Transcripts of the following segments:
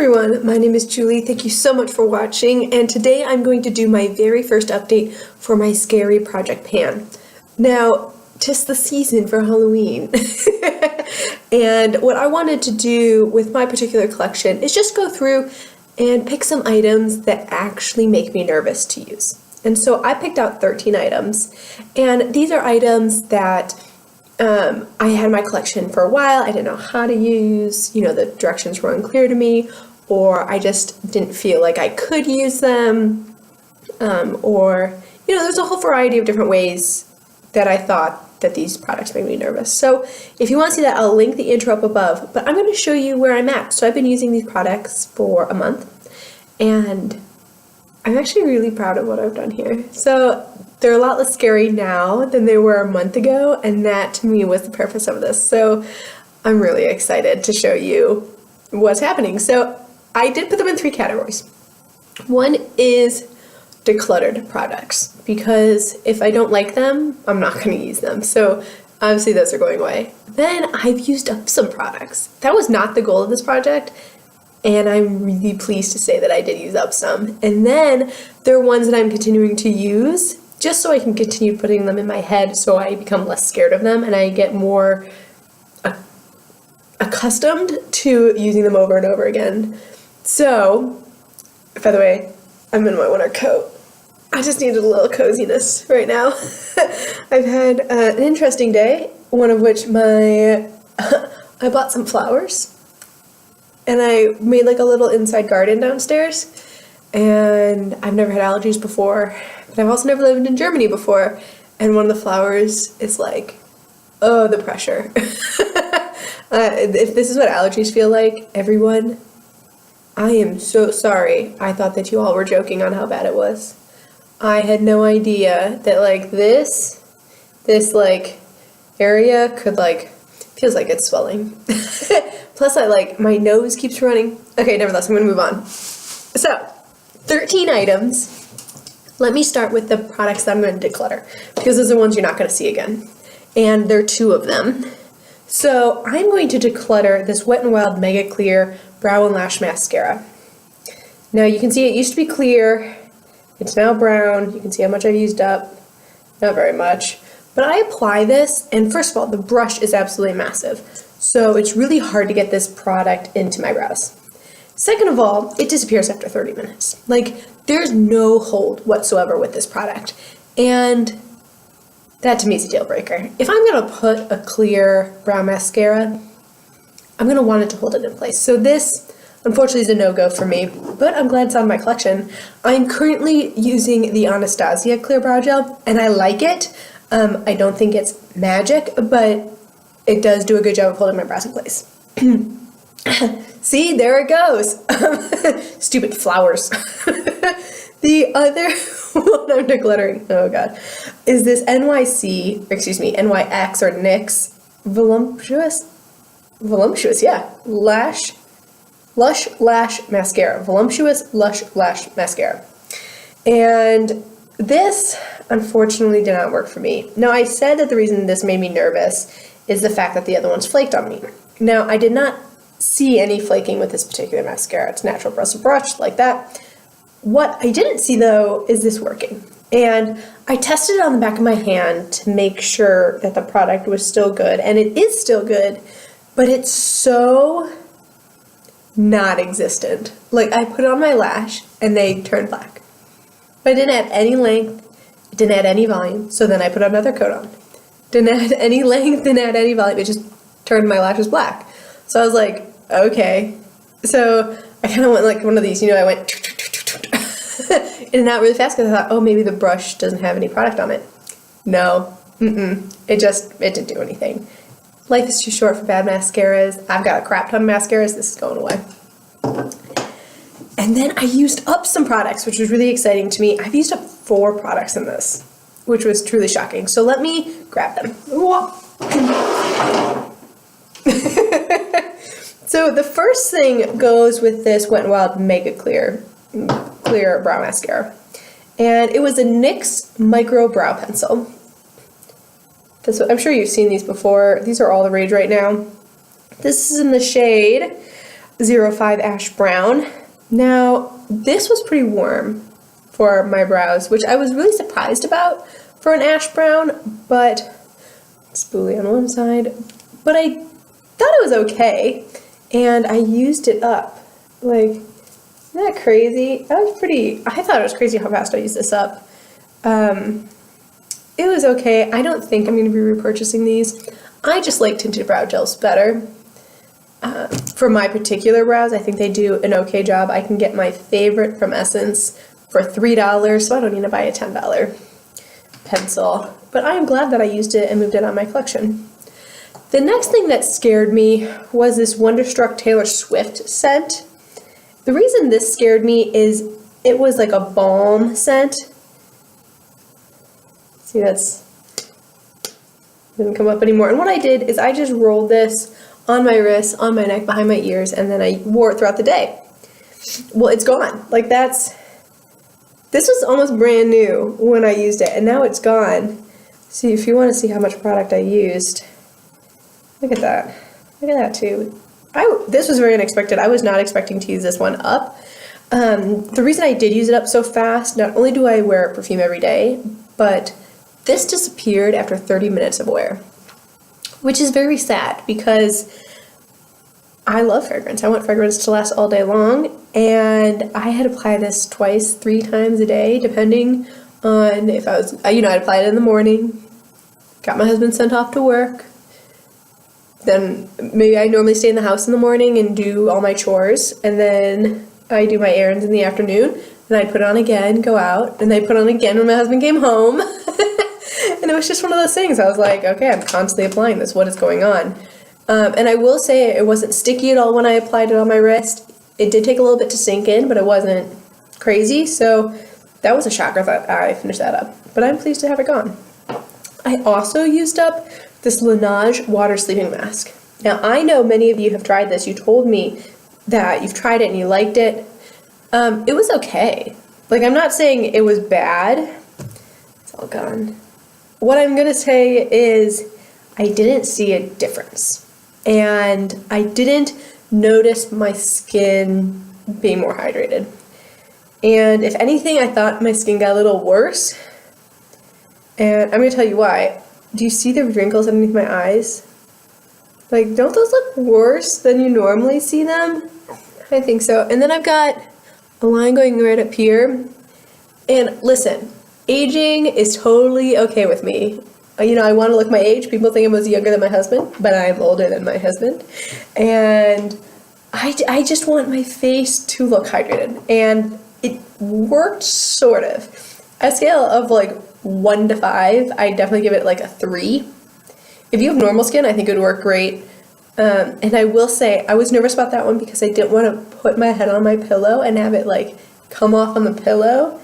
everyone, my name is Julie. Thank you so much for watching, and today I'm going to do my very first update for my scary project pan. Now, 'tis the season for Halloween, and what I wanted to do with my particular collection is just go through and pick some items that actually make me nervous to use. And so I picked out 13 items, and these are items that I had in my collection for a while. I didn't know how to use, the directions were unclear to me, or I just didn't feel like I could use them, or, there's a whole variety of different ways that I thought that these products made me nervous. So if you want to see that, I'll link the intro up above, but I'm going to show you where I'm at. So I've been using these products for a month, and I'm actually really proud of what I've done here. So they're a lot less scary now than they were a month ago, and that to me was the purpose of this. So I'm really excited to show you what's happening. So I did put them in 3 categories. One is decluttered products, because if I don't like them, I'm not going to use them. So obviously those are going away. Then I've used up some products. That was not the goal of this project, and I'm really pleased to say that I did use up some. And then there are ones that I'm continuing to use just so I can continue putting them in my head, so I become less scared of them and I get more accustomed to using them over and over again. So, by the way, I'm in my winter coat. I just needed a little coziness right now. I've had an interesting day, one of which I bought some flowers, and I made like a little inside garden downstairs, and I've never had allergies before, but I've also never lived in Germany before, and one of the flowers is like, oh, the pressure. If this is what allergies feel like, everyone, I am so sorry. I thought that you all were joking on how bad it was. I had no idea that like this area could feels like it's swelling. Plus my nose keeps running. Okay, nevertheless, I'm gonna move on. So, 13 items. Let me start with the products that I'm going to declutter, because those are the ones you're not going to see again. And there are 2 of them. So I'm going to declutter this Wet n Wild Mega Clear Brow and Lash Mascara. Now you can see it used to be clear. It's now brown. You can see how much I've used up. Not very much. But I apply this, and first of all, the brush is absolutely massive. So it's really hard to get this product into my brows. Second of all, it disappears after 30 minutes. There's no hold whatsoever with this product. And that to me is a deal breaker. If I'm gonna put a clear brow mascara, I'm gonna want it to hold it in place. So this, unfortunately, is a no-go for me, but I'm glad it's on my collection. I'm currently using the Anastasia Clear Brow Gel, and I like it. I don't think it's magic, but it does do a good job of holding my brows in place. See, there it goes. Stupid flowers. The other one I'm decluttering, oh god, is this NYX or NYX Voluptuous, yeah, Lush Lash Mascara. Voluptuous Lush Lash Mascara. And this, unfortunately, did not work for me. Now, I said that the reason this made me nervous is the fact that the other ones flaked on me. Now, I did not see any flaking with this particular mascara. It's natural bristle brush, like that. What I didn't see, though, is this working. And I tested it on the back of my hand to make sure that the product was still good, and it is still good, but it's so non-existent. I put it on my lash, and they turned black. But I didn't add any length, it didn't add any volume, so then I put another coat on. Didn't add any length, didn't add any volume, it just turned my lashes black. So I was like, okay. So I kind of went like one of these, I went in and out really fast, because I thought, oh, maybe the brush doesn't have any product on it. No, it didn't do anything. Life is too short for bad mascaras. I've got a crap ton of mascaras. This is going away. And then I used up some products, which was really exciting to me. I've used up 4 products in this, which was truly shocking. So let me grab them. So the first thing goes with this Wet n Wild Mega Clear Brow Mascara. And it was a NYX Micro Brow Pencil. I'm sure you've seen these before. These are all the rage right now. This is in the shade 05 Ash Brown. Now, this was pretty warm for my brows, which I was really surprised about for an ash brown, but spoolie on one side, but I thought it was okay, and I used it up. Like, isn't that crazy? I thought it was crazy how fast I used this up. It was okay. I don't think I'm going to be repurchasing these. I just like tinted brow gels better. For my particular brows, I think they do an okay job. I can get my favorite from Essence for $3, so I don't need to buy a $10 pencil. But I'm glad that I used it and moved it on my collection. The next thing that scared me was this Wonderstruck Taylor Swift scent. The reason this scared me is it was like a balm scent. See, that's didn't come up anymore. And what I did is I just rolled this on my wrist, on my neck, behind my ears, and then I wore it throughout the day. Well, it's gone. Like this was almost brand new when I used it, and now it's gone. See, if you want to see how much product I used, look at that. Look at that too. This was very unexpected. I was not expecting to use this one up. The reason I did use it up so fast, not only do I wear perfume every day, but this disappeared after 30 minutes of wear, which is very sad because I love fragrance. I want fragrance to last all day long, and I had applied this twice, 3 times a day, depending on if I was, I'd apply it in the morning, got my husband sent off to work, then maybe I normally stay in the house in the morning and do all my chores, and then I do my errands in the afternoon, and I'd put it on again, go out, and I'd put it on again when my husband came home. And it was just one of those things. I was like, okay, I'm constantly applying this. What is going on? And I will say it wasn't sticky at all when I applied it on my wrist. It did take a little bit to sink in, but it wasn't crazy. So that was a shocker that I finished that up. But I'm pleased to have it gone. I also used up this Laneige water sleeping mask. Now, I know many of you have tried this. You told me that you've tried it and you liked it. It was okay. Like, I'm not saying it was bad. It's all gone. What I'm going to say is I didn't see a difference. And I didn't notice my skin being more hydrated. And if anything, I thought my skin got a little worse. And I'm going to tell you why. Do you see the wrinkles underneath my eyes? Like, don't those look worse than you normally see them? I think so. And then I've got a line going right up here. And listen, aging is totally okay with me. I want to look my age. People think I was younger than my husband, but I'm older than my husband. And I just want my face to look hydrated. And it worked sort of. A scale of like 1 to 5, I definitely give it like a 3. If you have normal skin, I think it would work great. And I will say, I was nervous about that one because I didn't want to put my head on my pillow and have it like come off on the pillow.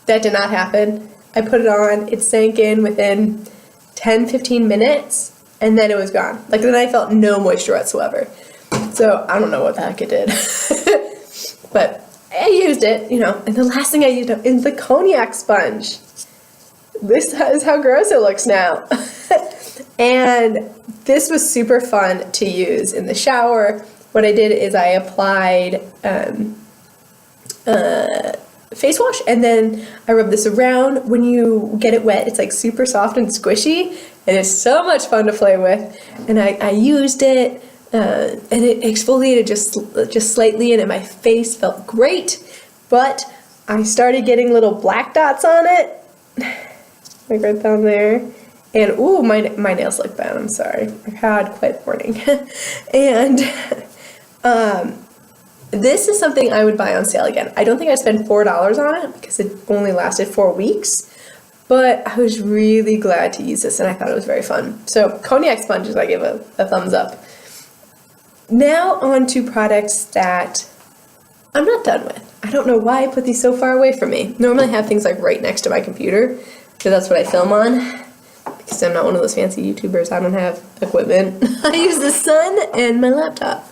That did not happen. I put it on, it sank in within 10-15 minutes, and then it was gone. Like, then I felt no moisture whatsoever. So I don't know what the heck it did. But I used it, and the last thing I used is the cognac sponge. This is how gross it looks now. And this was super fun to use in the shower. What I did is I applied face wash, and then I rubbed this around. When you get it wet, it's like super soft and squishy, and it's so much fun to play with. And I used it, and it exfoliated just slightly, and my face felt great. But I started getting little black dots on it, like right down there. And ooh, my nails look bad. I'm sorry. I've had quite a morning. And this is something I would buy on sale again. I don't think I'd spend $4 on it because it only lasted 4 weeks. But I was really glad to use this, and I thought it was very fun. So cognac sponges, I give a thumbs up. Now on to products that I'm not done with. I don't know why I put these so far away from me. Normally I have things like right next to my computer, because that's what I film on. Because I'm not one of those fancy YouTubers. I don't have equipment. I use the sun and my laptop.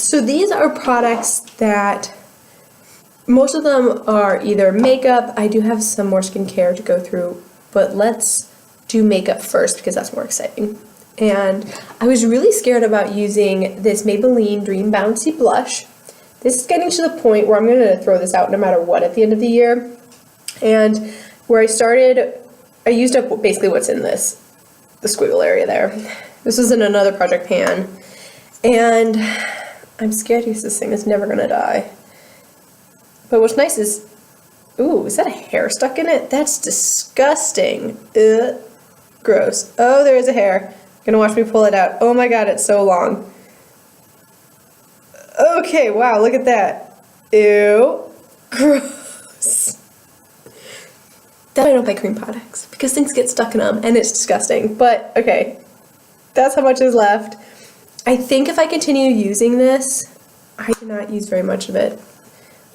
So these are products that most of them are either makeup. I do have some more skincare to go through, but let's do makeup first because that's more exciting. And I was really scared about using this Maybelline Dream Bouncy blush. This is getting to the point where I'm going to throw this out no matter what at the end of the year. And where I started, I used up basically what's in this, the squiggle area there. This was in another project pan. And I'm scared because this thing is never going to die. But what's nice is, ooh, is that a hair stuck in it? That's disgusting. Ugh, gross. Oh, there is a hair. You're gonna watch me pull it out. Oh my god, it's so long. Okay, wow, look at that. Ew. Gross. That's why I don't buy cream products, because things get stuck in them and it's disgusting. But okay, that's how much is left. I think if I continue using this, I did not use very much of it.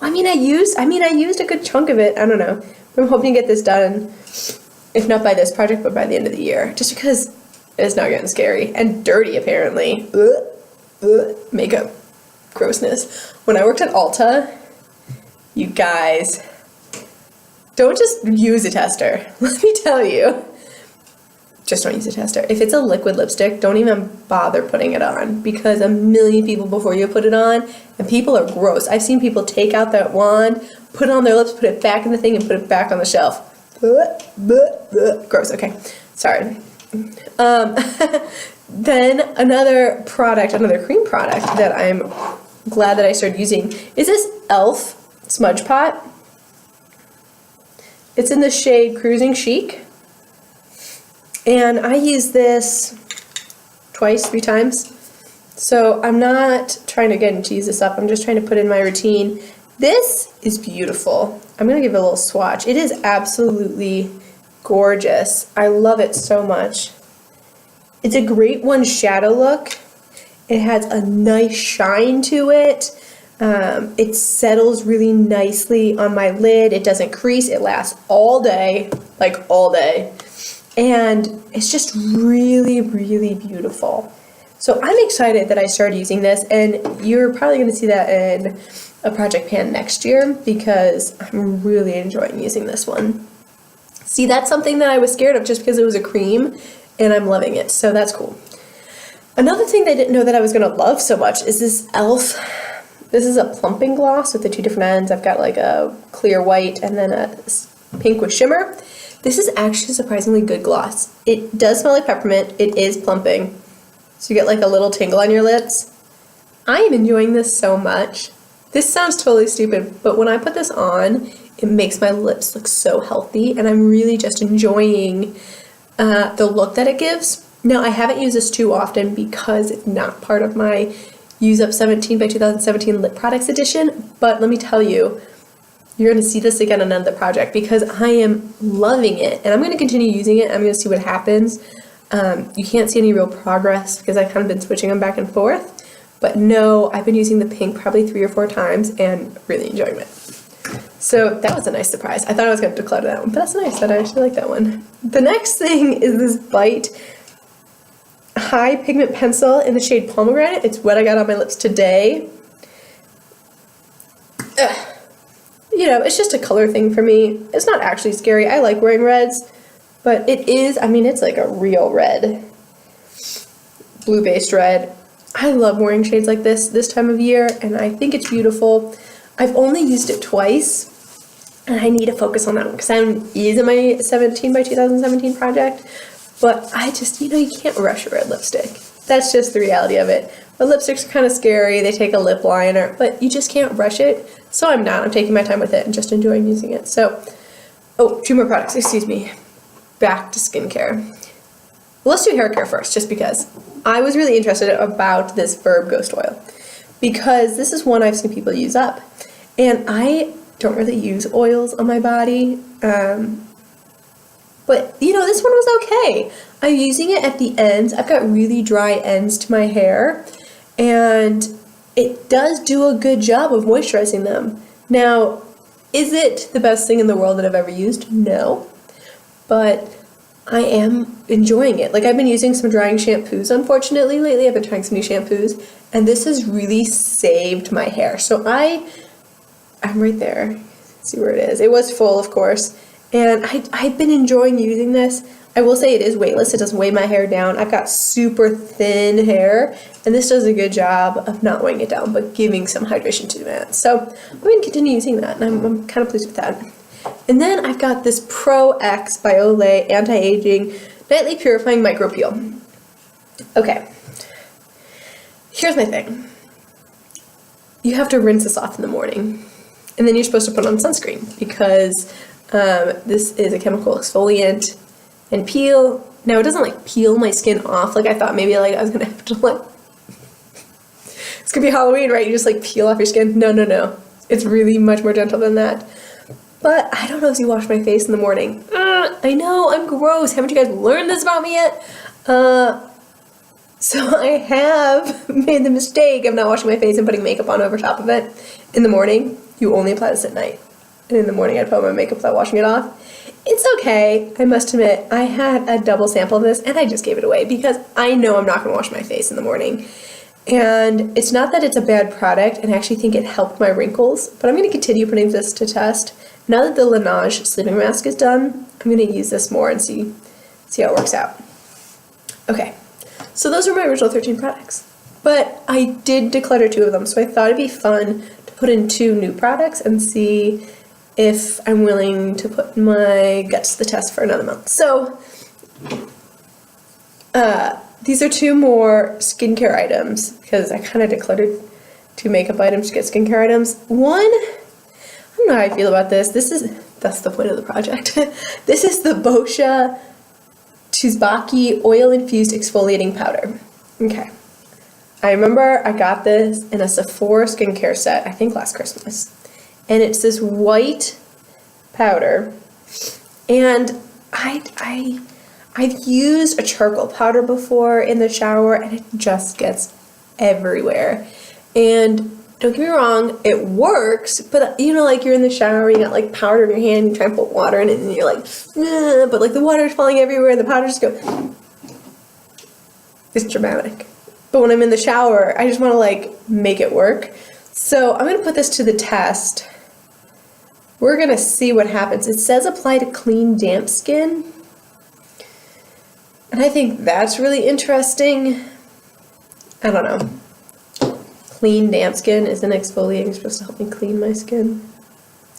Well, I used a good chunk of it. I don't know. I'm hoping to get this done, if not by this project, but by the end of the year. Just because it's now getting scary and dirty, apparently. Makeup grossness. When I worked at Ulta, you guys, don't just use a tester. Let me tell you. Just don't use a tester. If it's a liquid lipstick, don't even bother putting it on, because a million people before you put it on, and people are gross. I've seen people take out that wand, put it on their lips, put it back in the thing, and put it back on the shelf. Gross. Okay, sorry. Then another cream product that I'm glad that I started using is this e.l.f. Smudge Pot. It's in the shade Cruising Chic. And I use this twice, 3 times. So I'm not trying to get to use this up. I'm just trying to put in my routine. This is beautiful. I'm going to give it a little swatch. It is absolutely gorgeous. I love it so much. It's a great one shadow look. It has a nice shine to it. It settles really nicely on my lid. It doesn't crease. It lasts all day, like all day. And it's just really, really beautiful. So I'm excited that I started using this, and you're probably going to see that in a project pan next year, because I'm really enjoying using this one. See, that's something that I was scared of just because it was a cream, and I'm loving it, so that's cool. Another thing that I didn't know that I was going to love so much is this e.l.f. This is a plumping gloss with the 2 different ends. I've got like a clear white and then a pink with shimmer. This is actually a surprisingly good gloss. It does smell like peppermint. It is plumping. So you get like a little tingle on your lips. I am enjoying this so much. This sounds totally stupid, but when I put this on, it makes my lips look so healthy, and I'm really just enjoying the look that it gives. Now, I haven't used this too often because it's not part of my Use Up 17 by 2017 Lip Products edition, but let me tell you, you're going to see this again on another project because I am loving it, and I'm going to continue using it. I'm going to see what happens. You can't see any real progress because I've kind of been switching them back and forth, but no, I've been using the pink probably 3 or 4 times and really enjoying it. So that was a nice surprise. I thought I was going to declutter that one, but that's nice that I actually like that one. The next thing is this Bite High Pigment Pencil in the shade Pomegranate. It's what I got on my lips today. You know, it's just a color thing for me. It's not actually scary. I like wearing reds, but it is, I mean, it's like a real red. Blue-based red. I love wearing shades like this time of year, and I think it's beautiful. I've only used it twice, and I need to focus on that one because I'm using my 17 by 2017 project, but I just, you know, you can't rush a red lipstick. That's just the reality of it. But lipsticks are kind of scary. They take a lip liner, but you just can't rush it. So I'm not. I'm taking my time with it and just enjoying using it. So, oh, 2 more products. Excuse me. Back to skincare. Well, let's do hair care first, just because. I was really interested about this Verb Ghost Oil because this is one I've seen people use up. And I don't really use oils on my body. But, you know, this one was okay. I'm using it at the ends. I've got really dry ends to my hair, and it does do a good job of moisturizing them. Now, is it the best thing in the world that I've ever used? No. But I am enjoying it. Like, I've been using some drying shampoos, unfortunately, lately. I've been trying some new shampoos, and this has really saved my hair. So I'm right there. See where it is. It was full, of course. And I've been enjoying using this. I will say it is weightless. It doesn't weigh my hair down. I've got super thin hair, and this does a good job of not weighing it down, but giving some hydration to it. So I'm going to continue using that, and I'm kind of pleased with that. And then I've got this Pro X by Olay Anti-Aging Nightly Purifying Micro Peel. Okay, here's my thing. You have to rinse this off in the morning, and then you're supposed to put on sunscreen because this is a chemical exfoliant and peel. Now it doesn't like peel my skin off like I thought. Maybe like I was gonna have to like, it's gonna be Halloween, right? You just like peel off your skin. No. It's really much more gentle than that. But I don't know if you wash my face in the morning. I know, I'm gross. Haven't you guys learned this about me yet? So I have made the mistake of not washing my face and putting makeup on over top of it in the morning. You only apply this at night. And in the morning I'd put on my makeup without washing it off. It's okay. I must admit, I had a double sample of this and I just gave it away because I know I'm not going to wash my face in the morning. And it's not that it's a bad product, and I actually think it helped my wrinkles, but I'm going to continue putting this to test. Now that the Laneige sleeping mask is done, I'm going to use this more and see how it works out. Okay, so those are my original 13 products. But I did declutter 2 of them, so I thought it'd be fun to put in 2 new products and see if I'm willing to put my guts to the test for another month. So, these are 2 more skincare items because I kind of decluttered 2 makeup items to get skincare items. One, I don't know how I feel about this. That's the point of the project. This is the Boscia Tuzbaki Oil Infused Exfoliating Powder. Okay. I remember I got this in a Sephora skincare set, I think last Christmas. And it's this white powder, and I've used a charcoal powder before in the shower, and it just gets everywhere. And don't get me wrong, it works, but you know, like you're in the shower, you got like powder in your hand, you try and put water in it, and you're like, but like the water's falling everywhere, and the powder just go. It's dramatic. But when I'm in the shower, I just want to like make it work. So I'm going to put this to the test. We're going to see what happens. It says apply to clean, damp skin. And I think that's really interesting. I don't know. Clean, damp skin isn't exfoliating supposed to help me clean my skin?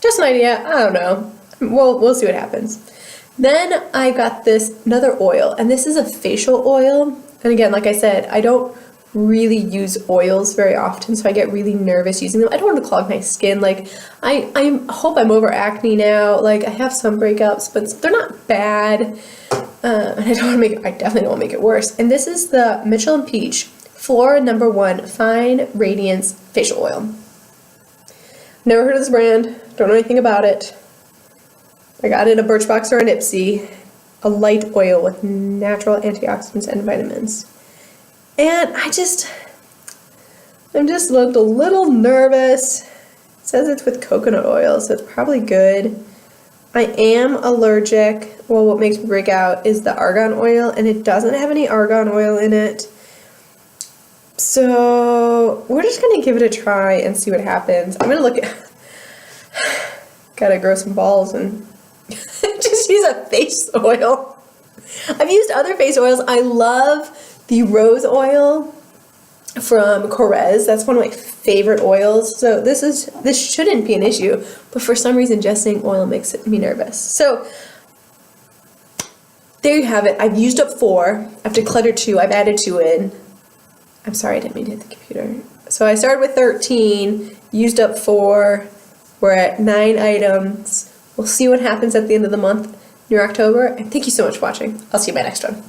Just an idea. I don't know. We'll see what happens. Then I got another oil, and this is a facial oil. And again, like I said, I don't really use oils very often, so I get really nervous using them. I don't want to clog my skin. Like I hope I'm over acne now. Like I have some breakups, but they're not bad. And I definitely don't want to make it worse. And this is the Mitchell and Peach Flora No. 1 Fine Radiance Facial Oil. Never heard of this brand. Don't know anything about it. I got it in a Birchbox or an Ipsy. A light oil with natural antioxidants and vitamins. And I'm just looked a little nervous. It says it's with coconut oil, so it's probably good. I am allergic. Well, what makes me break out is the argan oil, and it doesn't have any argan oil in it. So we're just gonna give it a try and see what happens. I'm gonna look at, gotta grow some balls and just use a face oil. I've used other face oils. I love the rose oil from Corez. That's one of my favorite oils. So this shouldn't be an issue, but for some reason just saying oil makes me nervous. So there you have it. I've used up 4. I've decluttered 2. I've added 2 in. I'm sorry, I didn't mean to hit the computer. So I started with 13, used up 4. We're at 9 items. We'll see what happens at the end of the month near October. And thank you so much for watching. I'll see you in my next one.